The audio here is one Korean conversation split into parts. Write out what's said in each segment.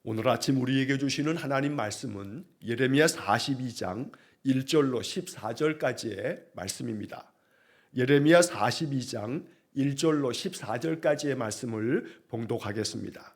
오늘 아침 우리에게 주시는 하나님 말씀은 예레미야 42장 1절로 14절까지의 말씀입니다. 예레미야 42장 1절로 14절까지의 말씀을 봉독하겠습니다.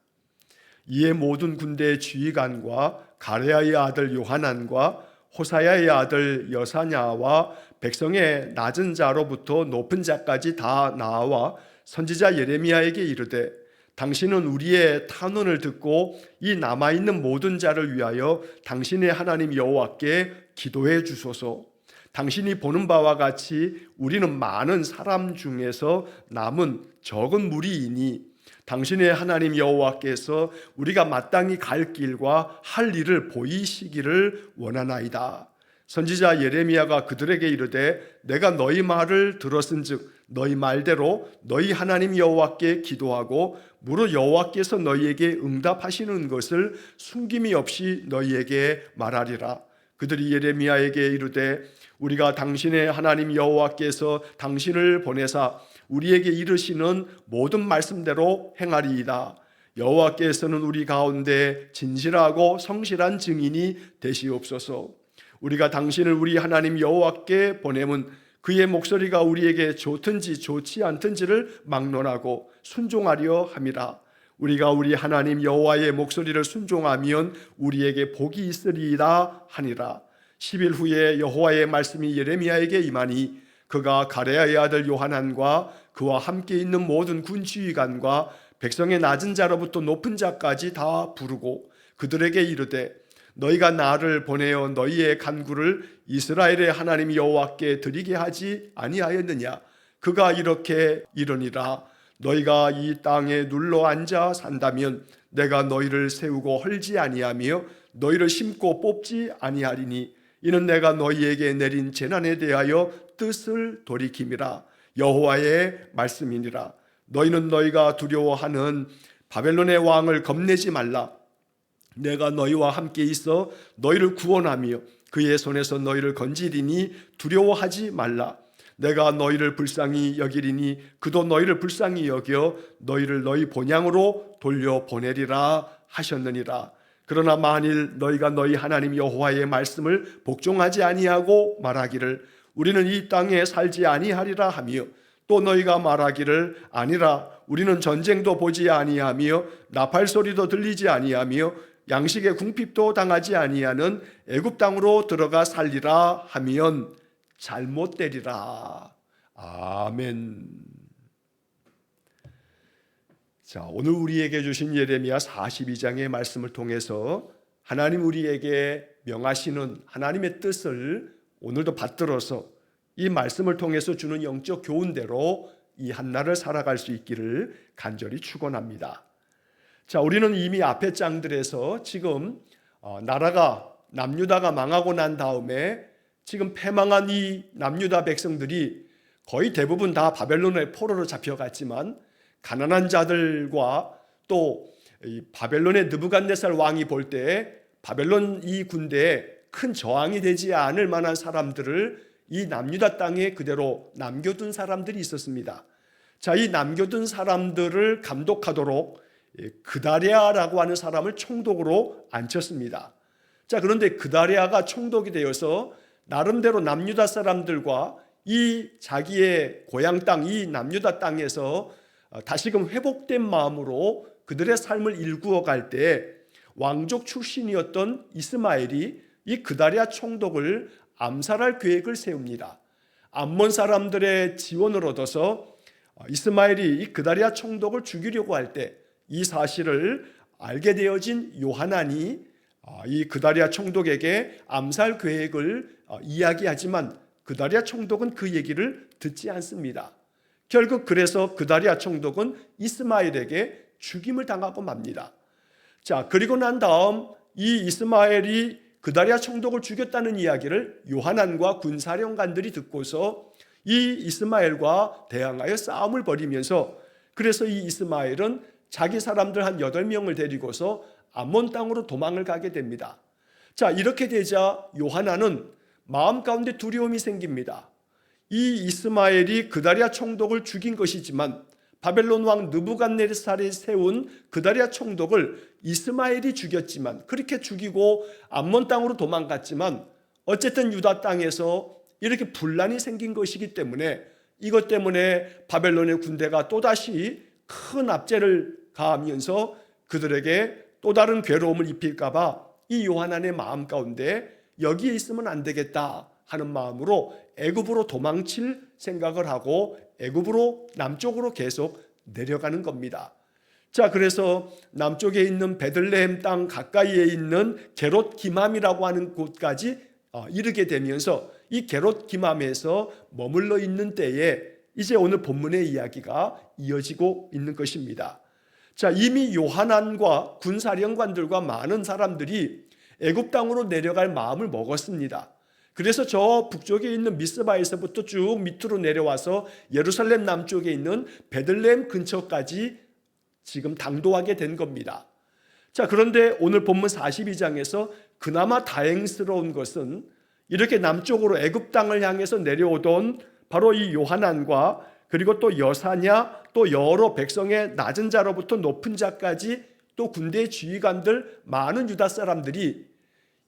이에 모든 군대의 지휘관과 가레야의 아들 요하난과 호사야의 아들 여사냐와 백성의 낮은 자로부터 높은 자까지 다 나와 선지자 예레미야에게 이르되 당신은 우리의 탄원을 듣고 이 남아있는 모든 자를 위하여 당신의 하나님 여호와께 기도해 주소서. 당신이 보는 바와 같이 우리는 많은 사람 중에서 남은 적은 무리이니 당신의 하나님 여호와께서 우리가 마땅히 갈 길과 할 일을 보이시기를 원하나이다. 선지자 예레미야가 그들에게 이르되 내가 너희 말을 들었은즉 너희 말대로 너희 하나님 여호와께 기도하고 무릇 여호와께서 너희에게 응답하시는 것을 숨김이 없이 너희에게 말하리라. 그들이 예레미야에게 이르되 우리가 당신의 하나님 여호와께서 당신을 보내사 우리에게 이르시는 모든 말씀대로 행하리이다. 여호와께서는 우리 가운데 진실하고 성실한 증인이 되시옵소서. 우리가 당신을 우리 하나님 여호와께 보내면 그의 목소리가 우리에게 좋든지 좋지 않든지를 막론하고 순종하려 함이라. 우리가 우리 하나님 여호와의 목소리를 순종하면 우리에게 복이 있으리이다 하니라. 10일 후에 여호와의 말씀이 예레미야에게 임하니 그가 가레야의 아들 요하난과 그와 함께 있는 모든 군지휘관과 백성의 낮은 자로부터 높은 자까지 다 부르고 그들에게 이르되 너희가 나를 보내어 너희의 간구를 이스라엘의 하나님 여호와께 드리게 하지 아니하였느냐. 그가 이렇게 이르니라. 너희가 이 땅에 눌러 앉아 산다면 내가 너희를 세우고 헐지 아니하며 너희를 심고 뽑지 아니하리니 이는 내가 너희에게 내린 재난에 대하여 뜻을 돌이킴이라. 여호와의 말씀이니라. 너희는 너희가 두려워하는 바벨론의 왕을 겁내지 말라. 내가 너희와 함께 있어 너희를 구원하며 그의 손에서 너희를 건지리니 두려워하지 말라. 내가 너희를 불쌍히 여기리니 그도 너희를 불쌍히 여겨 너희를 너희 본향으로 돌려보내리라 하셨느니라. 그러나 만일 너희가 너희 하나님 여호와의 말씀을 복종하지 아니하고 말하기를 우리는 이 땅에 살지 아니하리라 하며 또 너희가 말하기를 아니라 우리는 전쟁도 보지 아니하며 나팔 소리도 들리지 아니하며 양식의 궁핍도 당하지 아니하는 애굽 땅으로 들어가 살리라 하면 잘못되리라. 아멘. 자, 오늘 우리에게 주신 예레미야 42장의 말씀을 통해서 하나님 우리에게 명하시는 하나님의 뜻을 오늘도 받들어서 이 말씀을 통해서 주는 영적 교훈대로 이 한날을 살아갈 수 있기를 간절히 축원합니다. 자, 우리는 이미 앞의 장들에서 지금 나라가 남유다가 망하고 난 다음에 지금 패망한 이 남유다 백성들이 거의 대부분 다 바벨론의 포로로 잡혀갔지만 가난한 자들과 또 바벨론의 느부갓네살 왕이 볼 때 바벨론 이 군대에 큰 저항이 되지 않을 만한 사람들을 이 남유다 땅에 그대로 남겨둔 사람들이 있었습니다. 자, 이 남겨둔 사람들을 감독하도록 그다랴라고 하는 사람을 총독으로 앉혔습니다. 자, 그런데 그다랴가 총독이 되어서 나름대로 남유다 사람들과 이 자기의 고향 땅, 이 남유다 땅에서 다시금 회복된 마음으로 그들의 삶을 일구어 갈 때 왕족 출신이었던 이스마엘이 이 그다랴 총독을 암살할 계획을 세웁니다. 암몬 사람들의 지원을 얻어서 이스마엘이 이 그다랴 총독을 죽이려고 할 때 이 사실을 알게 되어진 요하난이 이 그다랴 총독에게 암살 계획을 이야기하지만 그다랴 총독은 그 얘기를 듣지 않습니다. 결국 그래서 그다랴 총독은 이스마엘에게 죽임을 당하고 맙니다. 자, 그리고 난 다음 이 이스마엘이 그다랴 총독을 죽였다는 이야기를 요하난과 군사령관들이 듣고서 이 이스마엘과 대항하여 싸움을 벌이면서 그래서 이 이스마엘은 자기 사람들 한 8명을 데리고서 암몬 땅으로 도망을 가게 됩니다. 자, 이렇게 되자 요하난은 마음 가운데 두려움이 생깁니다. 이 이스마엘이 그다랴 총독을 죽인 것이지만 바벨론 왕 느부갓네살이 세운 그다리아 총독을 이스마엘이 죽였지만, 그렇게 죽이고 암몬 땅으로 도망갔지만 어쨌든 유다 땅에서 이렇게 분란이 생긴 것이기 때문에, 이것 때문에 바벨론의 군대가 또다시 큰 압제를 가하면서 그들에게 또 다른 괴로움을 입힐까 봐 이 요하난의 마음 가운데 여기에 있으면 안 되겠다 하는 마음으로 애굽으로 도망칠 생각을 하고 애굽으로 남쪽으로 계속 내려가는 겁니다. 자, 그래서 남쪽에 있는 베들레헴 땅 가까이에 있는 게롯 기맘이라고 하는 곳까지 이르게 되면서 이 게롯 기맘에서 머물러 있는 때에 이제 오늘 본문의 이야기가 이어지고 있는 것입니다. 자, 이미 요하난과 군사령관들과 많은 사람들이 애굽 땅으로 내려갈 마음을 먹었습니다. 그래서 저 북쪽에 있는 미스바에서부터 쭉 밑으로 내려와서 예루살렘 남쪽에 있는 베들레헴 근처까지 지금 당도하게 된 겁니다. 자, 그런데 오늘 본문 42장에서 그나마 다행스러운 것은 이렇게 남쪽으로 애굽 땅을 향해서 내려오던 바로 이 요하난과 그리고 또 여사냐, 또 여러 백성의 낮은 자로부터 높은 자까지 또 군대의 지휘관들, 많은 유다 사람들이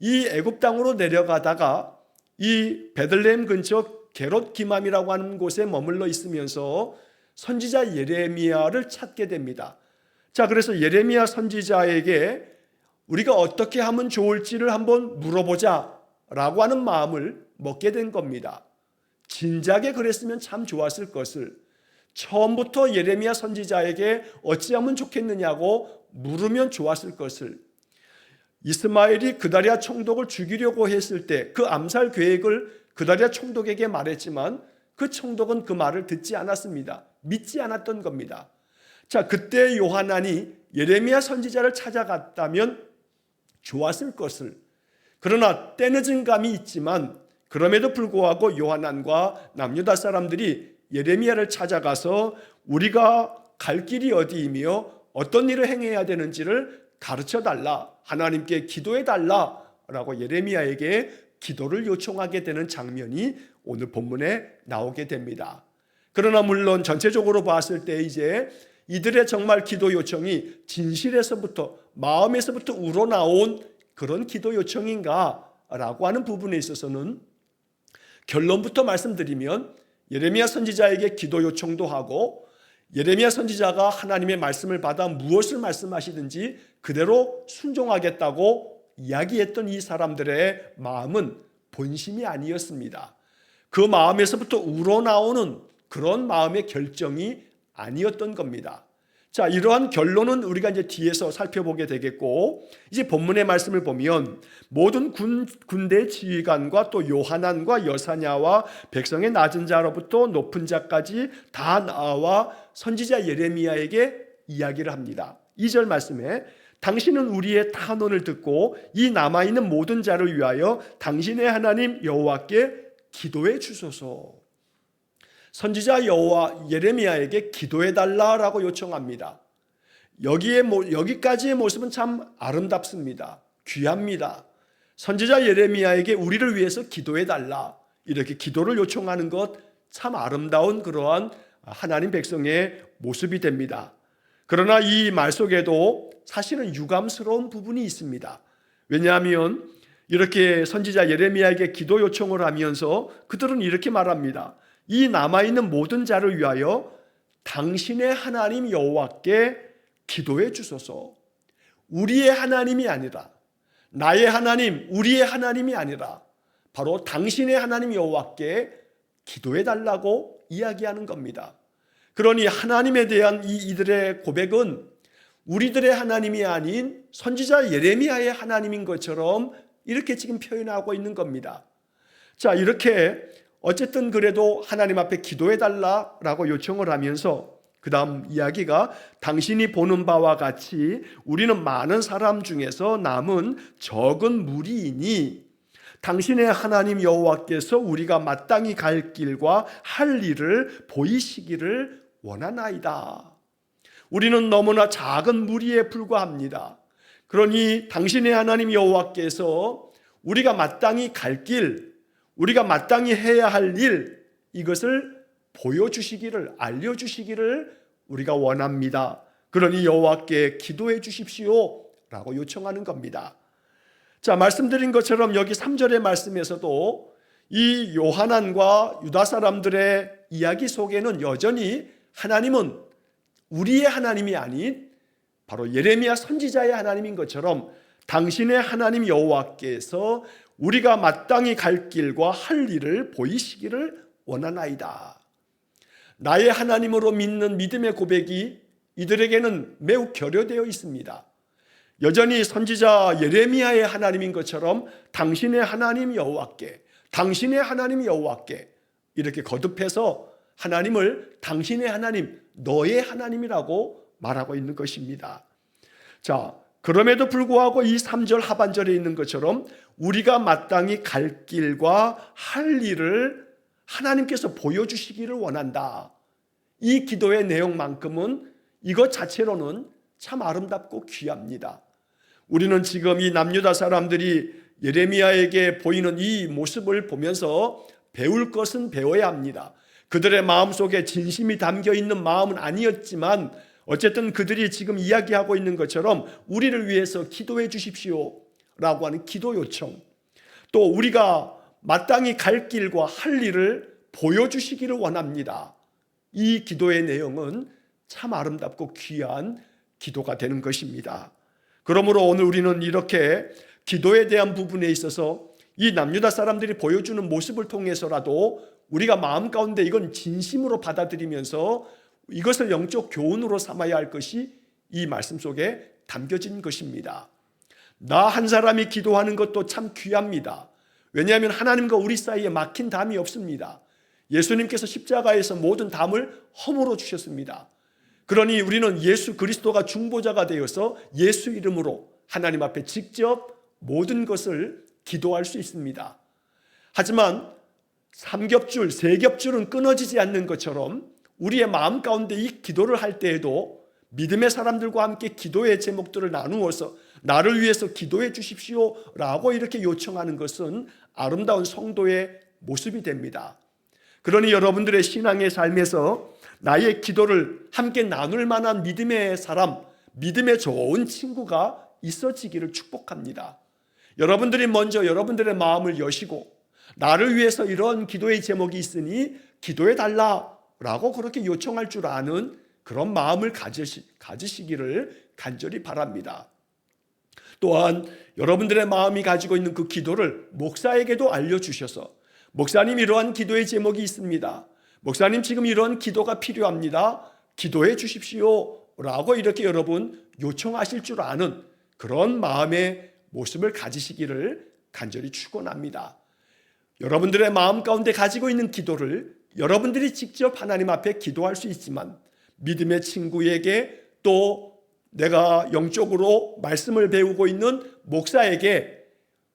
이 애굽 땅으로 내려가다가 이 베들레헴 근처 게롯 기맘이라고 하는 곳에 머물러 있으면서 선지자 예레미야를 찾게 됩니다. 자, 그래서 예레미야 선지자에게 우리가 어떻게 하면 좋을지를 한번 물어보자 라고 하는 마음을 먹게 된 겁니다. 진작에 그랬으면 참 좋았을 것을, 처음부터 예레미야 선지자에게 어찌하면 좋겠느냐고 물으면 좋았을 것을, 이스마엘이 그다리아 총독을 죽이려고 했을 때 그 암살 계획을 그다리아 총독에게 말했지만 그 총독은 그 말을 듣지 않았습니다. 믿지 않았던 겁니다. 자, 그때 요하난이 예레미야 선지자를 찾아갔다면 좋았을 것을, 그러나 때늦은 감이 있지만 그럼에도 불구하고 요하난과 남유다 사람들이 예레미야를 찾아가서 우리가 갈 길이 어디이며 어떤 일을 행해야 되는지를 가르쳐달라, 하나님께 기도해달라 라고 예레미야에게 기도를 요청하게 되는 장면이 오늘 본문에 나오게 됩니다. 그러나 물론 전체적으로 봤을 때 이제 이들의 정말 기도 요청이 진실에서부터, 마음에서부터 우러나온 그런 기도 요청인가 라고 하는 부분에 있어서는 결론부터 말씀드리면 예레미야 선지자에게 기도 요청도 하고 예레미야 선지자가 하나님의 말씀을 받아 무엇을 말씀하시든지 그대로 순종하겠다고 이야기했던 이 사람들의 마음은 본심이 아니었습니다. 그 마음에서부터 우러나오는 그런 마음의 결정이 아니었던 겁니다. 자, 이러한 결론은 우리가 이제 뒤에서 살펴보게 되겠고, 이제 본문의 말씀을 보면 모든 군대 지휘관과 또 요하난과 여사냐와 백성의 낮은 자로부터 높은 자까지 다 나와 선지자 예레미야에게 이야기를 합니다. 2절 말씀에 당신은 우리의 탄원을 듣고 이 남아있는 모든 자를 위하여 당신의 하나님 여호와께 기도해 주소서. 선지자 예레미야에게 기도해달라라고 요청합니다. 여기까지의 모습은 참 아름답습니다. 귀합니다. 선지자 예레미야에게 우리를 위해서 기도해달라, 이렇게 기도를 요청하는 것 참 아름다운 그러한 하나님 백성의 모습이 됩니다. 그러나 이 말 속에도 사실은 유감스러운 부분이 있습니다. 왜냐하면 이렇게 선지자 예레미야에게 기도 요청을 하면서 그들은 이렇게 말합니다. 이 남아있는 모든 자를 위하여 당신의 하나님 여호와께 기도해 주소서. 우리의 하나님이 아니라, 나의 하나님, 우리의 하나님이 아니라 바로 당신의 하나님 여호와께 기도해 달라고 이야기하는 겁니다. 그러니 하나님에 대한 이들의 고백은 우리들의 하나님이 아닌 선지자 예레미야의 하나님인 것처럼 이렇게 지금 표현하고 있는 겁니다. 자, 이렇게 어쨌든 그래도 하나님 앞에 기도해달라라고 요청을 하면서 그 다음 이야기가 당신이 보는 바와 같이 우리는 많은 사람 중에서 남은 적은 무리이니 당신의 하나님 여호와께서 우리가 마땅히 갈 길과 할 일을 보이시기를 원하나이다. 우리는 너무나 작은 무리에 불과합니다. 그러니 당신의 하나님 여호와께서 우리가 마땅히 갈 길, 우리가 마땅히 해야 할 일, 이것을 보여주시기를, 알려주시기를 우리가 원합니다. 그러니 여호와께 기도해 주십시오 라고 요청하는 겁니다. 자, 말씀드린 것처럼 여기 3절의 말씀에서도 이 요하난과 유다 사람들의 이야기 속에는 여전히 하나님은 우리의 하나님이 아닌 바로 예레미야 선지자의 하나님인 것처럼 당신의 하나님 여호와께서 우리가 마땅히 갈 길과 할 일을 보이시기를 원하나이다. 나의 하나님으로 믿는 믿음의 고백이 이들에게는 매우 결여되어 있습니다. 여전히 선지자 예레미야의 하나님인 것처럼 당신의 하나님 여호와께, 당신의 하나님 여호와께 이렇게 거듭해서 하나님을 당신의 하나님, 너의 하나님이라고 말하고 있는 것입니다. 자, 그럼에도 불구하고 이 3절 하반절에 있는 것처럼 우리가 마땅히 갈 길과 할 일을 하나님께서 보여주시기를 원한다. 이 기도의 내용만큼은 이것 자체로는 참 아름답고 귀합니다. 우리는 지금 이 남유다 사람들이 예레미야에게 보이는 이 모습을 보면서 배울 것은 배워야 합니다. 그들의 마음속에 진심이 담겨 있는 마음은 아니었지만 어쨌든 그들이 지금 이야기하고 있는 것처럼 우리를 위해서 기도해 주십시오 라고 하는 기도 요청, 또 우리가 마땅히 갈 길과 할 일을 보여주시기를 원합니다. 이 기도의 내용은 참 아름답고 귀한 기도가 되는 것입니다. 그러므로 오늘 우리는 이렇게 기도에 대한 부분에 있어서 이 남유다 사람들이 보여주는 모습을 통해서라도 우리가 마음 가운데 이건 진심으로 받아들이면서 이것을 영적 교훈으로 삼아야 할 것이 이 말씀 속에 담겨진 것입니다. 나 한 사람이 기도하는 것도 참 귀합니다. 왜냐하면 하나님과 우리 사이에 막힌 담이 없습니다. 예수님께서 십자가에서 모든 담을 허물어 주셨습니다. 그러니 우리는 예수 그리스도가 중보자가 되어서 예수 이름으로 하나님 앞에 직접 모든 것을 기도할 수 있습니다. 하지만 삼겹줄, 세겹줄은 끊어지지 않는 것처럼 우리의 마음 가운데 이 기도를 할 때에도 믿음의 사람들과 함께 기도의 제목들을 나누어서 나를 위해서 기도해 주십시오 라고 이렇게 요청하는 것은 아름다운 성도의 모습이 됩니다. 그러니 여러분들의 신앙의 삶에서 나의 기도를 함께 나눌 만한 믿음의 사람, 믿음의 좋은 친구가 있어지기를 축복합니다. 여러분들이 먼저 여러분들의 마음을 여시고 나를 위해서 이런 기도의 제목이 있으니 기도해 달라라고 그렇게 요청할 줄 아는 그런 마음을 가지시기를 간절히 바랍니다. 또한 여러분들의 마음이 가지고 있는 그 기도를 목사에게도 알려주셔서 목사님 이러한 기도의 제목이 있습니다. 목사님 지금 이런 기도가 필요합니다. 기도해 주십시오 라고 이렇게 여러분 요청하실 줄 아는 그런 마음의 모습을 가지시기를 간절히 축원합니다. 여러분들의 마음 가운데 가지고 있는 기도를 여러분들이 직접 하나님 앞에 기도할 수 있지만 믿음의 친구에게 또 내가 영적으로 말씀을 배우고 있는 목사에게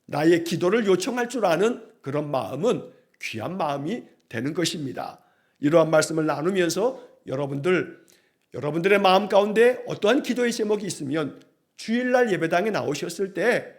나의 기도를 요청할 줄 아는 그런 마음은 귀한 마음이 되는 것입니다. 이러한 말씀을 나누면서 여러분들의 마음 가운데 어떠한 기도의 제목이 있으면 주일날 예배당에 나오셨을 때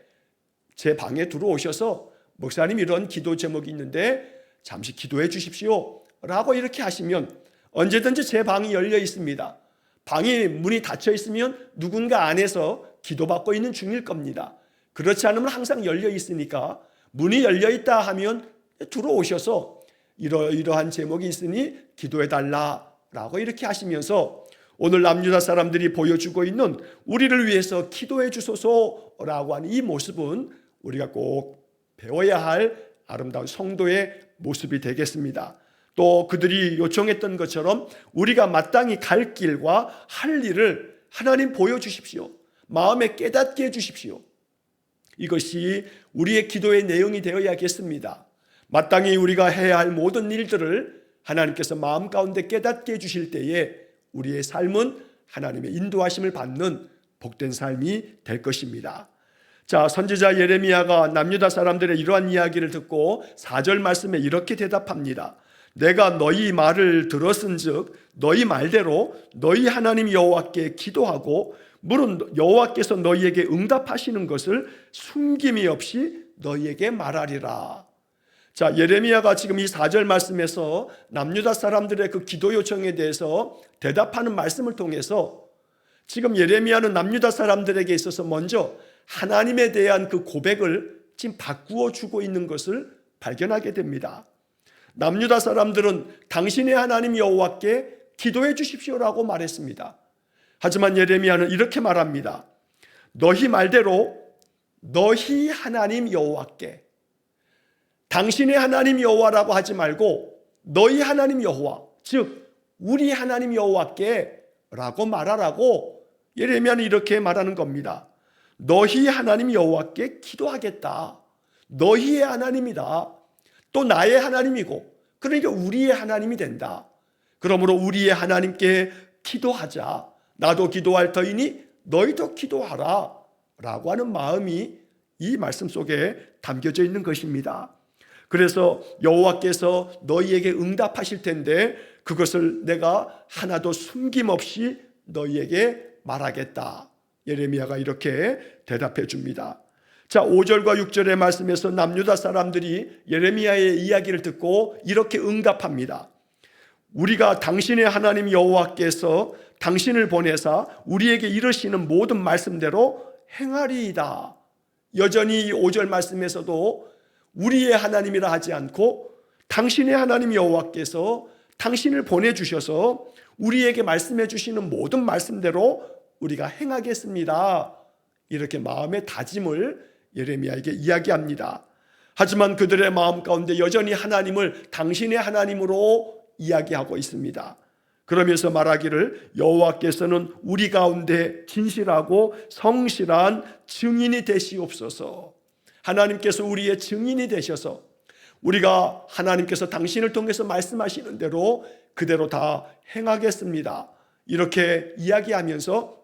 제 방에 들어오셔서 목사님 이런 기도 제목이 있는데 잠시 기도해 주십시오 라고 이렇게 하시면 언제든지 제 방이 열려 있습니다. 방이 문이 닫혀 있으면 누군가 안에서 기도받고 있는 중일 겁니다. 그렇지 않으면 항상 열려 있으니까 문이 열려 있다 하면 들어오셔서 이러한 제목이 있으니 기도해 달라라고 이렇게 하시면서 오늘 남유다 사람들이 보여주고 있는 우리를 위해서 기도해 주소서라고 하는 이 모습은 우리가 꼭 배워야 할 아름다운 성도의 모습이 되겠습니다. 또 그들이 요청했던 것처럼 우리가 마땅히 갈 길과 할 일을 하나님 보여주십시오. 마음에 깨닫게 해주십시오. 이것이 우리의 기도의 내용이 되어야겠습니다. 마땅히 우리가 해야 할 모든 일들을 하나님께서 마음 가운데 깨닫게 해주실 때에 우리의 삶은 하나님의 인도하심을 받는 복된 삶이 될 것입니다. 자, 선지자 예레미야가 남유다 사람들의 이러한 이야기를 듣고 4절 말씀에 이렇게 대답합니다. 내가 너희 말을 들었은즉 너희 말대로 너희 하나님 여호와께 기도하고 물은 여호와께서 너희에게 응답하시는 것을 숨김이 없이 너희에게 말하리라. 자, 예레미야가 지금 이 4절 말씀에서 남유다 사람들의 그 기도 요청에 대해서 대답하는 말씀을 통해서 지금 예레미야는 남유다 사람들에게 있어서 먼저 하나님에 대한 그 고백을 지금 바꾸어 주고 있는 것을 발견하게 됩니다. 남유다 사람들은 당신의 하나님 여호와께 기도해 주십시오라고 말했습니다. 하지만 예레미야는 이렇게 말합니다. 너희 말대로 너희 하나님 여호와께, 당신의 하나님 여호와라고 하지 말고 너희 하나님 여호와, 즉 우리 하나님 여호와께 라고 말하라고 예레미야는 이렇게 말하는 겁니다. 너희 하나님 여호와께 기도하겠다. 너희의 하나님이다. 또 나의 하나님이고, 그러니까 우리의 하나님이 된다. 그러므로 우리의 하나님께 기도하자. 나도 기도할 터이니 너희도 기도하라 라고 하는 마음이 이 말씀 속에 담겨져 있는 것입니다. 그래서 여호와께서 너희에게 응답하실 텐데 그것을 내가 하나도 숨김없이 너희에게 말하겠다. 예레미야가 이렇게 대답해 줍니다. 자, 5절과 6절의 말씀에서 남유다 사람들이 예레미야의 이야기를 듣고 이렇게 응답합니다. 우리가 당신의 하나님 여호와께서 당신을 보내사 우리에게 이르시는 모든 말씀대로 행하리이다. 여전히 이 5절 말씀에서도 우리의 하나님이라 하지 않고 당신의 하나님 여호와께서 당신을 보내주셔서 우리에게 말씀해 주시는 모든 말씀대로 우리가 행하겠습니다. 이렇게 마음의 다짐을 예레미야에게 이야기합니다. 하지만 그들의 마음 가운데 여전히 하나님을 당신의 하나님으로 이야기하고 있습니다. 그러면서 말하기를 여호와께서는 우리 가운데 진실하고 성실한 증인이 되시옵소서. 하나님께서 우리의 증인이 되셔서 우리가 하나님께서 당신을 통해서 말씀하시는 대로 그대로 다 행하겠습니다. 이렇게 이야기하면서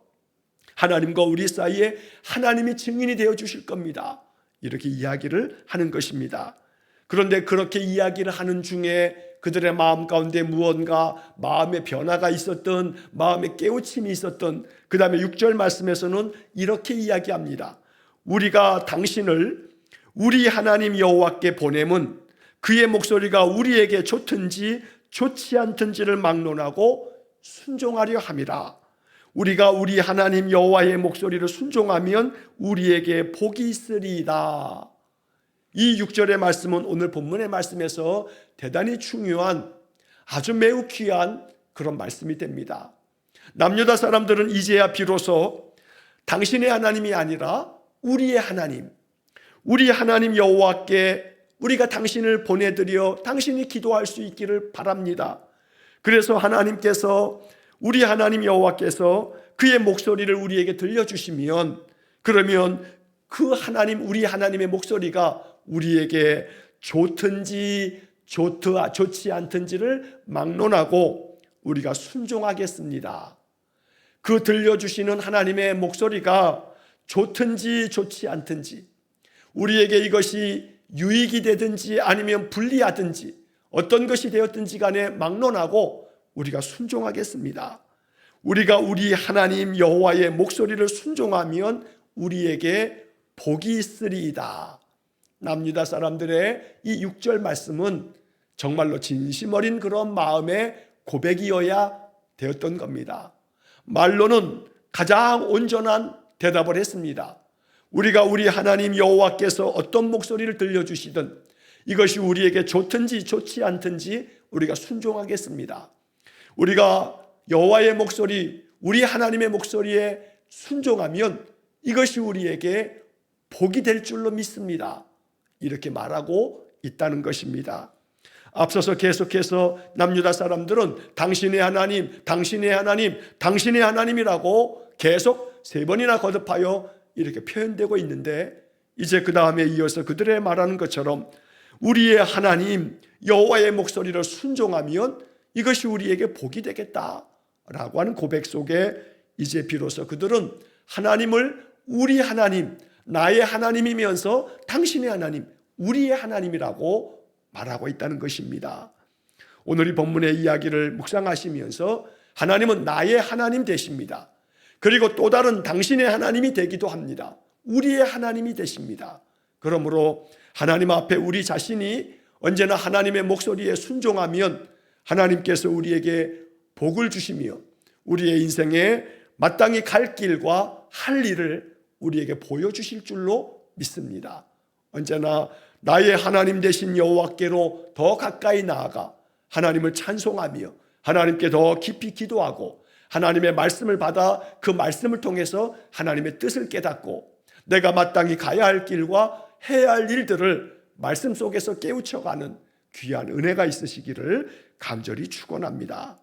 하나님과 우리 사이에 하나님이 증인이 되어 주실 겁니다. 이렇게 이야기를 하는 것입니다. 그런데 그렇게 이야기를 하는 중에 그들의 마음 가운데 무언가 마음의 변화가 있었던, 마음의 깨우침이 있었던, 그 다음에 6절 말씀에서는 이렇게 이야기합니다. 우리가 당신을 우리 하나님 여호와께 보내면 그의 목소리가 우리에게 좋든지 좋지 않든지를 막론하고 순종하려 함이라. 우리가 우리 하나님 여호와의 목소리를 순종하면 우리에게 복이 있으리이다. 이 6절의 말씀은 오늘 본문의 말씀에서 대단히 중요한, 아주 매우 귀한 그런 말씀이 됩니다. 남유다 사람들은 이제야 비로소 당신의 하나님이 아니라 우리의 하나님, 우리 하나님 여호와께 우리가 당신을 보내드려 당신이 기도할 수 있기를 바랍니다. 그래서 하나님께서, 우리 하나님 여호와께서 그의 목소리를 우리에게 들려주시면, 그러면 그 하나님, 우리 하나님의 목소리가 우리에게 좋든지 좋지 않든지를 막론하고 우리가 순종하겠습니다. 그 들려주시는 하나님의 목소리가 좋든지 좋지 않든지, 우리에게 이것이 유익이 되든지 아니면 불리하든지 어떤 것이 되었든지 간에 막론하고 우리가 순종하겠습니다. 우리가 우리 하나님 여호와의 목소리를 순종하면 우리에게 복이 있으리이다. 남유다 사람들의 이 6절 말씀은 정말로 진심 어린 그런 마음의 고백이어야 되었던 겁니다. 말로는 가장 온전한 대답을 했습니다. 우리가 우리 하나님 여호와께서 어떤 목소리를 들려주시든 이것이 우리에게 좋든지 좋지 않든지 우리가 순종하겠습니다. 우리가 여호와의 목소리, 우리 하나님의 목소리에 순종하면 이것이 우리에게 복이 될 줄로 믿습니다. 이렇게 말하고 있다는 것입니다. 앞서서 계속해서 남유다 사람들은 당신의 하나님, 당신의 하나님, 당신의 하나님이라고 계속 3번이나 거듭하여 이렇게 표현되고 있는데, 이제 그 다음에 이어서 그들의 말하는 것처럼 우리의 하나님 여호와의 목소리를 순종하면 이것이 우리에게 복이 되겠다라고 하는 고백 속에 이제 비로소 그들은 하나님을 우리 하나님, 나의 하나님이면서 당신의 하나님, 우리의 하나님이라고 말하고 있다는 것입니다. 오늘 이 본문의 이야기를 묵상하시면서 하나님은 나의 하나님 되십니다. 그리고 또 다른 당신의 하나님이 되기도 합니다. 우리의 하나님이 되십니다. 그러므로 하나님 앞에 우리 자신이 언제나 하나님의 목소리에 순종하면 하나님께서 우리에게 복을 주시며 우리의 인생에 마땅히 갈 길과 할 일을 우리에게 보여주실 줄로 믿습니다. 언제나 나의 하나님 되신 여호와께로 더 가까이 나아가 하나님을 찬송하며 하나님께 더 깊이 기도하고 하나님의 말씀을 받아 그 말씀을 통해서 하나님의 뜻을 깨닫고 내가 마땅히 가야 할 길과 해야 할 일들을 말씀 속에서 깨우쳐가는 귀한 은혜가 있으시기를 간절히 축원합니다.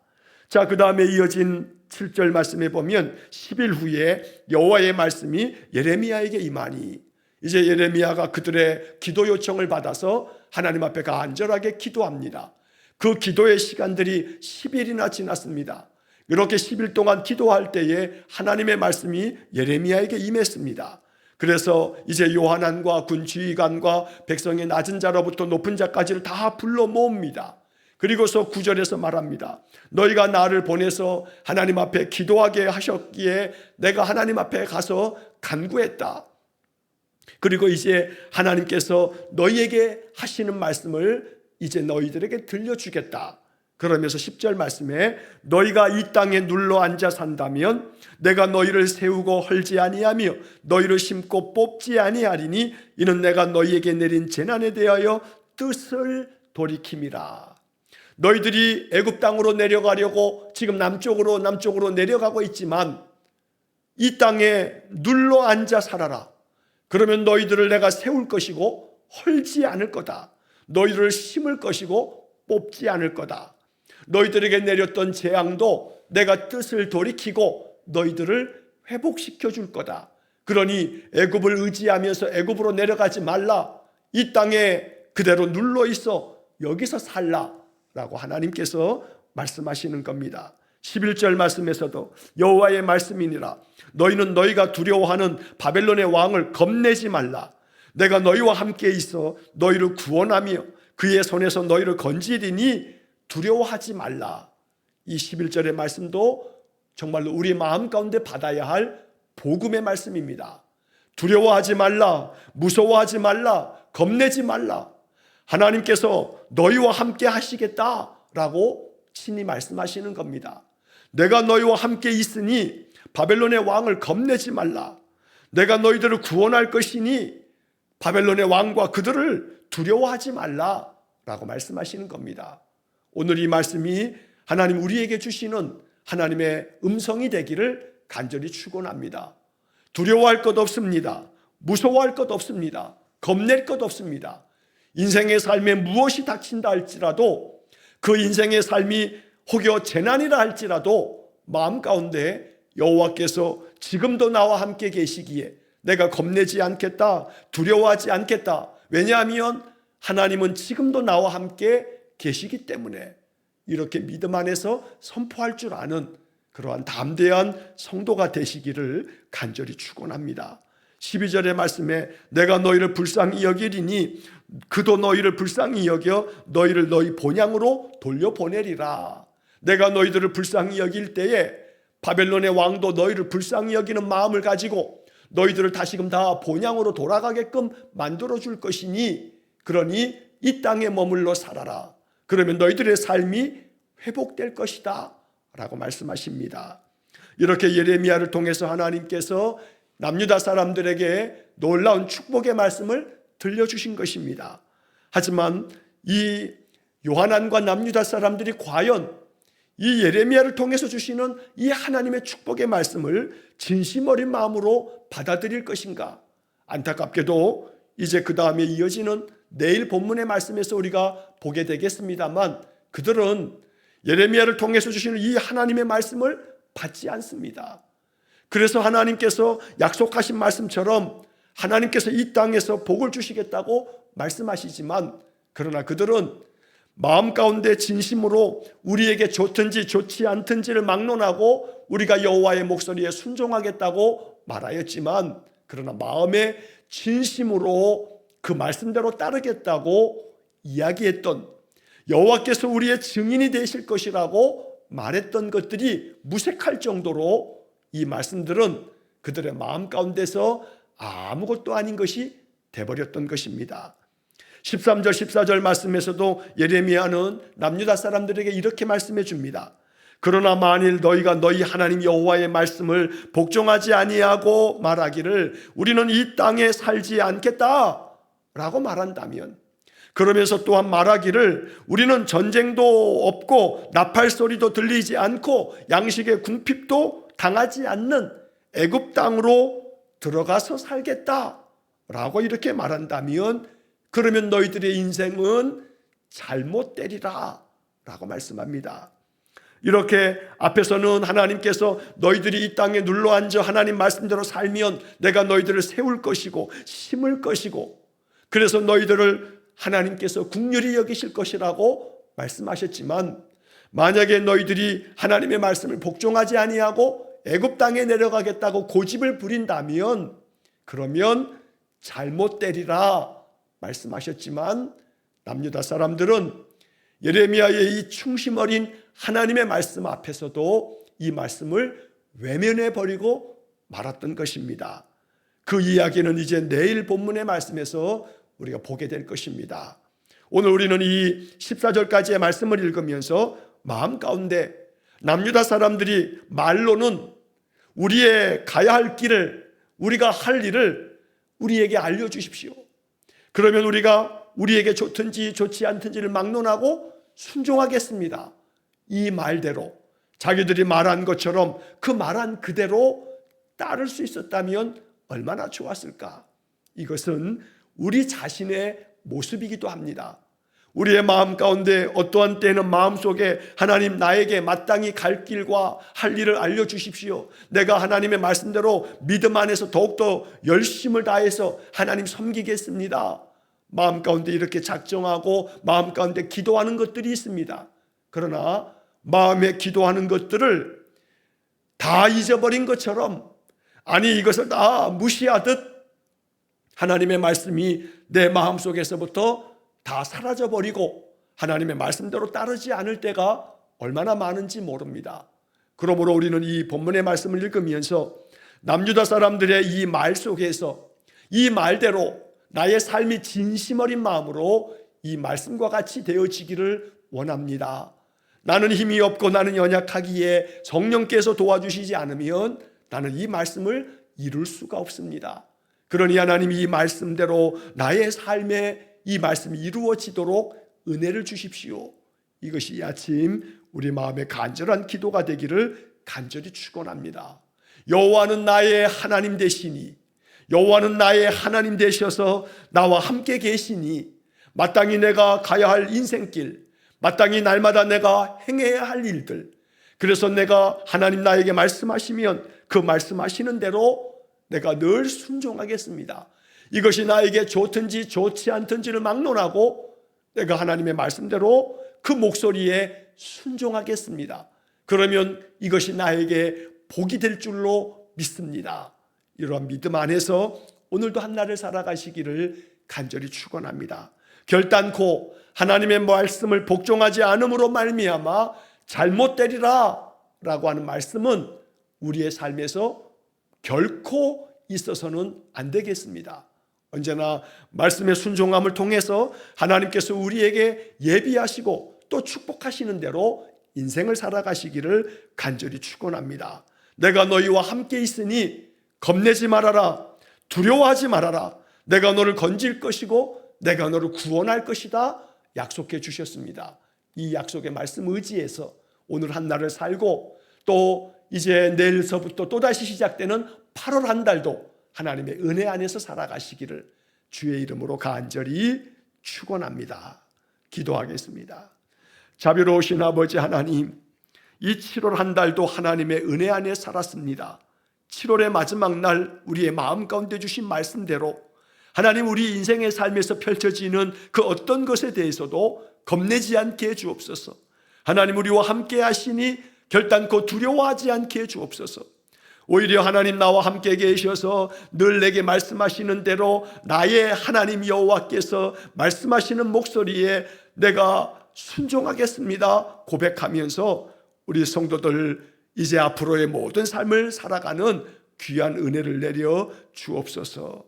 자, 그 다음에 이어진 7절 말씀에 보면 10일 후에 여호와의 말씀이 예레미야에게 임하니, 이제 예레미야가 그들의 기도 요청을 받아서 하나님 앞에 간절하게 기도합니다. 그 기도의 시간들이 10일이나 지났습니다. 이렇게 10일 동안 기도할 때에 하나님의 말씀이 예레미야에게 임했습니다. 그래서 이제 요하난과 군 지휘관과 백성의 낮은 자로부터 높은 자까지를 다 불러 모읍니다. 그리고서 9절에서 말합니다. 너희가 나를 보내서 하나님 앞에 기도하게 하셨기에 내가 하나님 앞에 가서 간구했다. 그리고 이제 하나님께서 너희에게 하시는 말씀을 이제 너희들에게 들려주겠다. 그러면서 10절 말씀에 너희가 이 땅에 눌러 앉아 산다면 내가 너희를 세우고 헐지 아니하며 너희를 심고 뽑지 아니하리니 이는 내가 너희에게 내린 재난에 대하여 뜻을 돌이킴이라. 너희들이 애굽 땅으로 내려가려고 지금 남쪽으로 내려가고 있지만 이 땅에 눌러 앉아 살아라. 그러면 너희들을 내가 세울 것이고 헐지 않을 거다. 너희들을 심을 것이고 뽑지 않을 거다. 너희들에게 내렸던 재앙도 내가 뜻을 돌이키고 너희들을 회복시켜 줄 거다. 그러니 애굽을 의지하면서 애굽으로 내려가지 말라. 이 땅에 그대로 눌러 있어 여기서 살라 라고 하나님께서 말씀하시는 겁니다. 11절 말씀에서도 여호와의 말씀이니라. 너희는 너희가 두려워하는 바벨론의 왕을 겁내지 말라. 내가 너희와 함께 있어 너희를 구원하며 그의 손에서 너희를 건지리니 두려워하지 말라. 이 11절의 말씀도 정말로 우리 마음 가운데 받아야 할 복음의 말씀입니다. 두려워하지 말라, 무서워하지 말라, 겁내지 말라. 하나님께서 너희와 함께 하시겠다라고 친히 말씀하시는 겁니다. 내가 너희와 함께 있으니 바벨론의 왕을 겁내지 말라. 내가 너희들을 구원할 것이니 바벨론의 왕과 그들을 두려워하지 말라라고 말씀하시는 겁니다. 오늘 이 말씀이 하나님 우리에게 주시는 하나님의 음성이 되기를 간절히 축원합니다. 두려워할 것 없습니다. 무서워할 것 없습니다. 겁낼 것 없습니다. 인생의 삶에 무엇이 닥친다 할지라도 그 인생의 삶이 혹여 재난이라 할지라도 마음 가운데 여호와께서 지금도 나와 함께 계시기에 내가 겁내지 않겠다, 두려워하지 않겠다. 왜냐하면 하나님은 지금도 나와 함께 계시기 때문에 이렇게 믿음 안에서 선포할 줄 아는 그러한 담대한 성도가 되시기를 간절히 축원합니다. 12절의 말씀에 내가 너희를 불쌍히 여기리니 그도 너희를 불쌍히 여겨 너희를 너희 본향으로 돌려보내리라. 내가 너희들을 불쌍히 여길 때에 바벨론의 왕도 너희를 불쌍히 여기는 마음을 가지고 너희들을 다시금 다 본향으로 돌아가게끔 만들어줄 것이니 그러니 이 땅에 머물러 살아라. 그러면 너희들의 삶이 회복될 것이다 라고 말씀하십니다. 이렇게 예레미야를 통해서 하나님께서 남유다 사람들에게 놀라운 축복의 말씀을 들려주신 것입니다. 하지만 이 요하난과 남유다 사람들이 과연 이 예레미야를 통해서 주시는 이 하나님의 축복의 말씀을 진심 어린 마음으로 받아들일 것인가? 안타깝게도 이제 그 다음에 이어지는 내일 본문의 말씀에서 우리가 보게 되겠습니다만 그들은 예레미야를 통해서 주시는 이 하나님의 말씀을 받지 않습니다. 그래서 하나님께서 약속하신 말씀처럼 하나님께서 이 땅에서 복을 주시겠다고 말씀하시지만 그러나 그들은 마음 가운데 진심으로 우리에게 좋든지 좋지 않든지를 막론하고 우리가 여호와의 목소리에 순종하겠다고 말하였지만 그러나 마음에 진심으로 그 말씀대로 따르겠다고 이야기했던 여호와께서 우리의 증인이 되실 것이라고 말했던 것들이 무색할 정도로 이 말씀들은 그들의 마음 가운데서 아무것도 아닌 것이 돼버렸던 것입니다. 13절 14절 말씀에서도 예레미야는 남유다 사람들에게 이렇게 말씀해 줍니다. 그러나 만일 너희가 너희 하나님 여호와의 말씀을 복종하지 아니하고 말하기를 우리는 이 땅에 살지 않겠다 라고 말한다면, 그러면서 또한 말하기를 우리는 전쟁도 없고 나팔 소리도 들리지 않고 양식의 궁핍도 당하지 않는 애굽 땅으로 들어가서 살겠다 라고 이렇게 말한다면, 그러면 너희들의 인생은 잘못되리라 라고 말씀합니다. 이렇게 앞에서는 하나님께서 너희들이 이 땅에 눌러앉아 하나님 말씀대로 살면 내가 너희들을 세울 것이고 심을 것이고, 그래서 너희들을 하나님께서 긍휼히 여기실 것이라고 말씀하셨지만, 만약에 너희들이 하나님의 말씀을 복종하지 아니하고 애굽 땅에 내려가겠다고 고집을 부린다면 그러면 잘못되리라 말씀하셨지만, 남유다 사람들은 예레미야의 이 충심 어린 하나님의 말씀 앞에서도 이 말씀을 외면해 버리고 말았던 것입니다. 그 이야기는 이제 내일 본문의 말씀에서 우리가 보게 될 것입니다. 오늘 우리는 이 14절까지의 말씀을 읽으면서 마음 가운데 남유다 사람들이 말로는 우리의 가야 할 길을, 우리가 할 일을 우리에게 알려주십시오. 그러면 우리에게 좋든지 좋지 않든지를 막론하고 순종하겠습니다. 이 말대로 자기들이 말한 것처럼 그 말한 그대로 따를 수 있었다면 얼마나 좋았을까. 이것은 우리 자신의 모습이기도 합니다. 우리의 마음 가운데 어떠한 때는 마음속에 하나님 나에게 마땅히 갈 길과 할 일을 알려주십시오. 내가 하나님의 말씀대로 믿음 안에서 더욱더 열심을 다해서 하나님 섬기겠습니다. 마음 가운데 이렇게 작정하고 마음 가운데 기도하는 것들이 있습니다. 그러나 마음에 기도하는 것들을 다 잊어버린 것처럼, 아니 이것을 다 무시하듯 하나님의 말씀이 내 마음속에서부터 다 사라져버리고 하나님의 말씀대로 따르지 않을 때가 얼마나 많은지 모릅니다. 그러므로 우리는 이 본문의 말씀을 읽으면서 남유다 사람들의 이 말 속에서 이 말대로 나의 삶이 진심 어린 마음으로 이 말씀과 같이 되어지기를 원합니다. 나는 힘이 없고 나는 연약하기에 성령께서 도와주시지 않으면 나는 이 말씀을 이룰 수가 없습니다. 그러니 하나님이 이 말씀대로 나의 삶에 이 말씀이 이루어지도록 은혜를 주십시오. 이것이 이 아침 우리 마음의 간절한 기도가 되기를 간절히 축원합니다. 여호와는 나의 하나님 되시니, 여호와는 나의 하나님 되셔서 나와 함께 계시니, 마땅히 내가 가야 할 인생길, 마땅히 날마다 내가 행해야 할 일들, 그래서 내가 하나님 나에게 말씀하시면 그 말씀하시는 대로 내가 늘 순종하겠습니다. 이것이 나에게 좋든지 좋지 않든지를 막론하고 내가 하나님의 말씀대로 그 목소리에 순종하겠습니다. 그러면 이것이 나에게 복이 될 줄로 믿습니다. 이러한 믿음 안에서 오늘도 한 날을 살아가시기를 간절히 축원합니다. 결단코 하나님의 말씀을 복종하지 않음으로 말미암아 잘못되리라 라고 하는 말씀은 우리의 삶에서 결코 있어서는 안 되겠습니다. 언제나 말씀의 순종함을 통해서 하나님께서 우리에게 예비하시고 또 축복하시는 대로 인생을 살아가시기를 간절히 축원합니다. 내가 너희와 함께 있으니 겁내지 말아라, 두려워하지 말아라, 내가 너를 건질 것이고 내가 너를 구원할 것이다 약속해 주셨습니다. 이 약속의 말씀 의지해서 오늘 한 날을 살고 또 이제 내일서부터 또다시 시작되는 8월 한 달도 하나님의 은혜 안에서 살아가시기를 주의 이름으로 간절히 축원합니다. 기도하겠습니다. 자비로우신 아버지 하나님, 이 7월 한 달도 하나님의 은혜 안에 살았습니다. 7월의 마지막 날 우리의 마음 가운데 주신 말씀대로 하나님 우리 인생의 삶에서 펼쳐지는 그 어떤 것에 대해서도 겁내지 않게 해 주옵소서. 하나님 우리와 함께 하시니 결단코 두려워하지 않게 해 주옵소서. 오히려 하나님 나와 함께 계셔서 늘 내게 말씀하시는 대로 나의 하나님 여호와께서 말씀하시는 목소리에 내가 순종하겠습니다 고백하면서 우리 성도들 이제 앞으로의 모든 삶을 살아가는 귀한 은혜를 내려 주옵소서.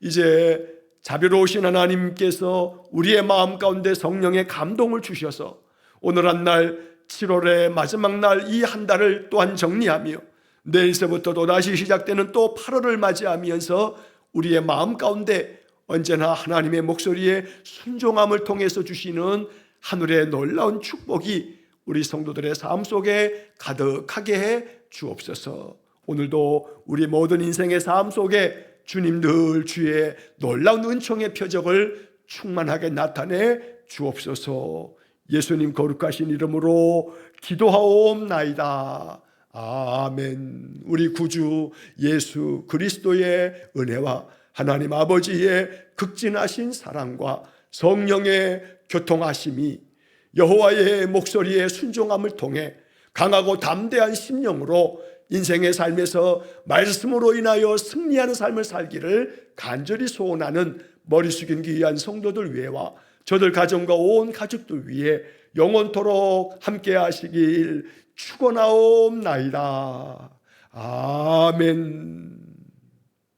이제 자비로우신 하나님께서 우리의 마음 가운데 성령의 감동을 주셔서 오늘 한 날 7월의 마지막 날 이 한 달을 또한 정리하며 내일서부터 또다시 시작되는 또 8월을 맞이하면서 우리의 마음 가운데 언제나 하나님의 목소리에 순종함을 통해서 주시는 하늘의 놀라운 축복이 우리 성도들의 삶 속에 가득하게 해 주옵소서. 오늘도 우리 모든 인생의 삶 속에 주님 늘 주의 놀라운 은총의 표적을 충만하게 나타내 주옵소서. 예수님 거룩하신 이름으로 기도하옵나이다. 아멘. 우리 구주 예수 그리스도의 은혜와 하나님 아버지의 극진하신 사랑과 성령의 교통하심이 여호와의 목소리에 순종함을 통해 강하고 담대한 심령으로 인생의 삶에서 말씀으로 인하여 승리하는 삶을 살기를 간절히 소원하는 머리 숙인 귀한 성도들 위에와 저들 가정과 온 가족들 위해 영원토록 함께 하시길 축원하옵나이다. 아멘.